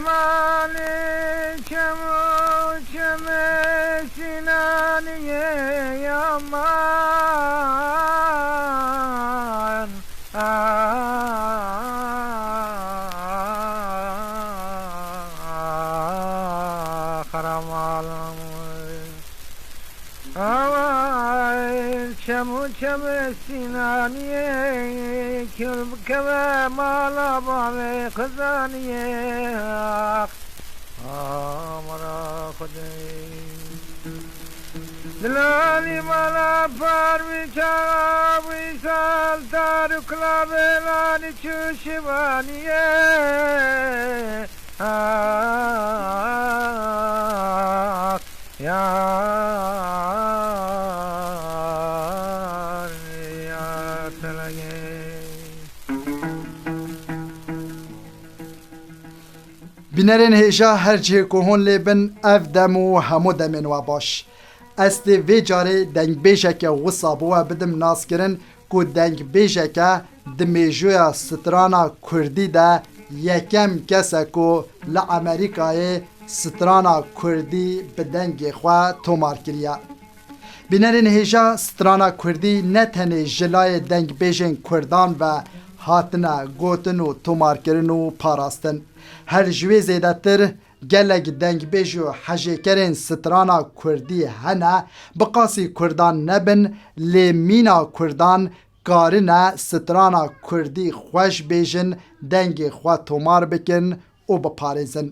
Malikem uçeme sinaniye yaman Karamalım Çemu çeme sinaniye Kül keve mala bave kızaniye Amara kudeyim Dilali mala parvi çağa Visal tarukla belani çuşivaniye Binerên hêja her cihê ku hûn lê bin ev dem û hemû demên we baş. Ez tê vê carê dengbêjeke wisa bi we bidim naskirin ku dengbêjeke di mêjoya strana Kurdî de yekem kesek ku li Amerîkayê strana Kurdî bi dengê xwe tomar kiriye. Binerên hêja strana Kurdî ne tenê jilayê dengbêjên Kurdan ve hatine gotin û tomarkirin û parastin. Her ji wê zêdetir gelek dengbêj û hejêkerên strana Kurdî hene bi qasî Kurdan nebin lê mîna Kurdan karine strana Kurdî xweş bêjin dengê xwe tomar bikin û biparêzin.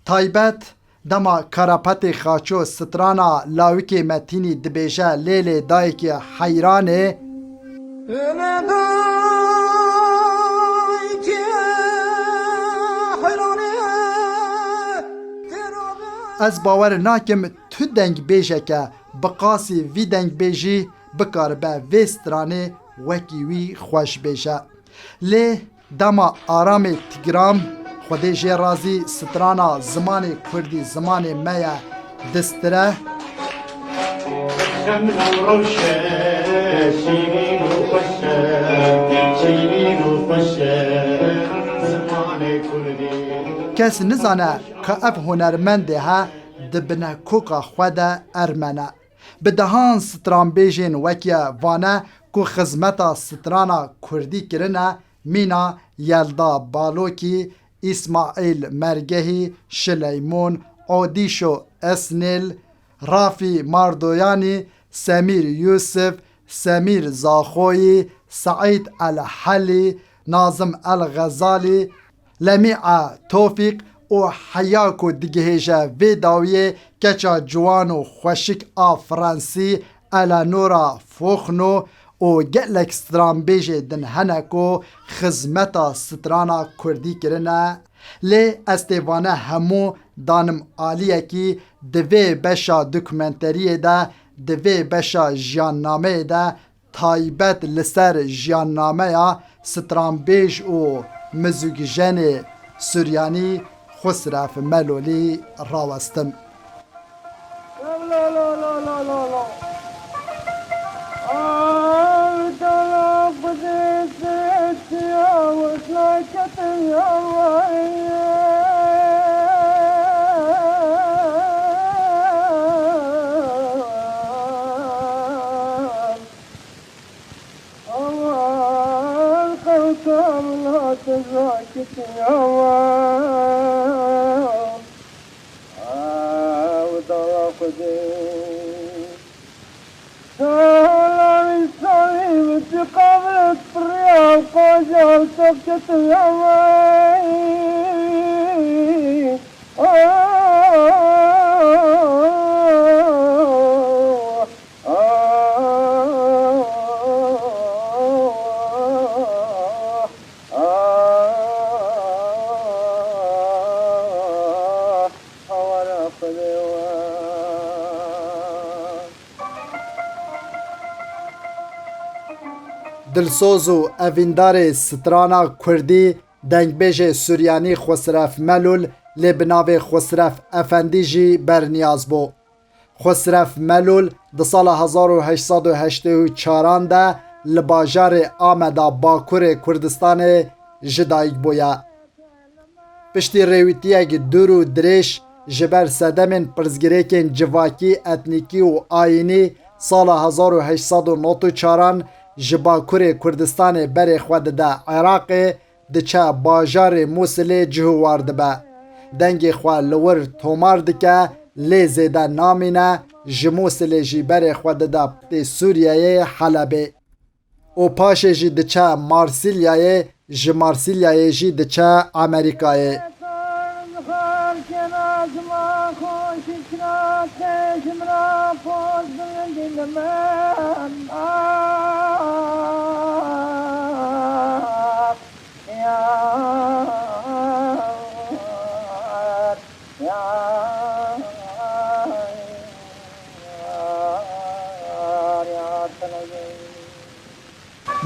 Taybet dema Karapetê Xaço strana Lawikê Metînî dibêje lêlê dayekî heyranê Ez bawer nakim tu dengbêjeke bi qasî vî dengbêjî bikaribe vê stranê wekî wî xweş bêje. Lê dema aramê Tigram Xwedê jê razî strana zimanê Kurdî zimanê me ye distire kes nizane ka ev hunermendê he dibine koka xwe de ermene. Bi dehan stranbêjên wekiye vane ku xizmeta strana Kurdî kirine mîna Yelda Balokî, İsmail Mergehî, Şileymun, Odîşo Esnêl, Rafî Mardoyanî, Semîr Yusuf, Semîr Zaxoyî, Saîd El-Helî, Nazım El-Ghezalî, Lemî'a Tofîq û heya ku digihêje vê dawiyê keça ciwan û xweşik a Fransî Eleanora Foxno û gelek stranbêjê din hene ku xizmeta strana Kurdî kirine. Lê ez tê vane hemû danim aliyekî di vê beşa dokumenteriyê de di vê beşa jiyannameyê de taybet li ser jiyannameya stranbêj û mizûkjenê Suryanî Xusref Melolî rawestin. Dilsoz û evîndarê strana Kurdî dengbêjê Suryanî Xusref Melûl lê bi navê Xusref Efendî jî berniyaz bû. Xusref Melûl di sala 1884 de li bajarê Ameda Bakurê Kurdistanê ji dayîk bûye. Piştî rêwîtiyekî dûr û dirêj ji ber sedemên pirzgirêkên civakî, etnîkî û ayînî sala 1894 ji Bakurê Kurdistanê berê xwe dide Iraqê, diçe bajarê Musilê cihûwar dibe. Dengê xwe li wir tomar dike, lê zêde namîne, ji Musilê jî berê xwe dide piştê Sûriyeyê Helebê. û paşê jî diçe Marsilyayê, ji Marsilyayê jî diçe Amerîkayê.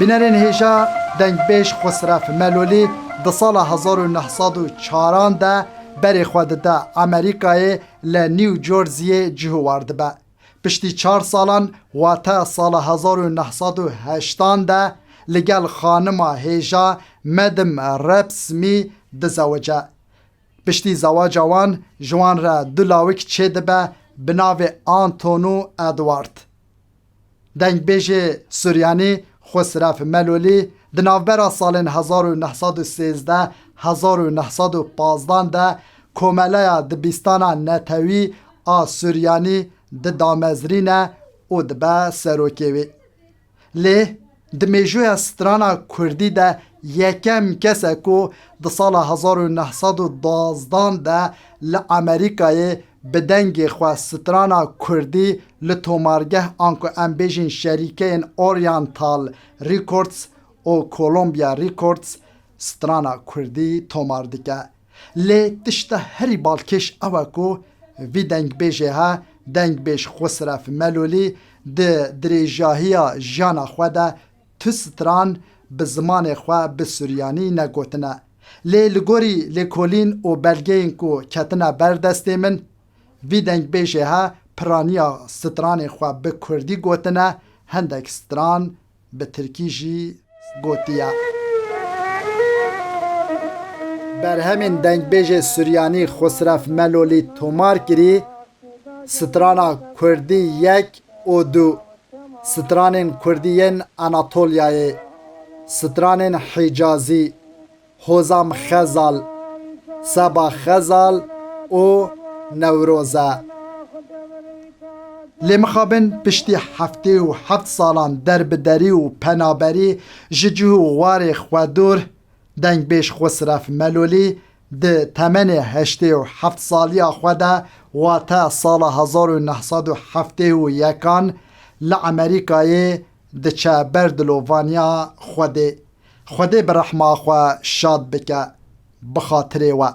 Binerên hêja dengbêj Xusref Melolî di sala 1904 de berê xwe dide Amerîkayê li New Jerseyê cihûwar dibe. Piştî 4 salan wate sala 1980 de li gel xanima hêja Madam Repsmi dizewece. Piştî zewaca wan ji wan re du lawik çê dibe bi navê Anton û Edward. Dengbêjê Suryanî Xusref Melolî di navbera salên 1913 1915 de Komeleya Dibîstana Netewî a Suryanî di damezrîne û dibe serokê wê. Lê di mêjoya strana Kurdî de yekem kesek û di sala 1912 de li Amerîkayê bi dengê xwe strana Kurdî li tomargeh an ku em bêjin şerîkeyên Oriental Records û Columbia Records strana Kurdî tomar dike. Lê tişta herî balkêş ew e ku vî dengbêjê he dengbêj Xusref Melolî di dirêjahiya jiyana xwe de tu stran bi zimanê xwe bi Suryanî negotine. Lê li gorî lêkolîn û belgeyên ku ketine ber destê min, vî dengbêjê he piraniya stranê xwe bi Kurdî gotine, hendek stran bi Tirkî jî gotiye. Berhemên dengbêjê Suryanî Xusref Melolî tomar kirî strana Kurdî 1 û 2, stranên Kurdî yên Anatolyayê, stranên Hicazî, Hozam Xezal, Seba Xezal û Newroze. Lê mixabin piştî 77 salan derbiderî û penaberî ji cihû warê xwedûr dengbêj Xusref Melolî di temenê 87 saliya xwe de wate sala 1971 li Amerîkayê diçe ber dilovaniya Xwedê. Xwedê bi rehma xwe şad bike bi xatirê we.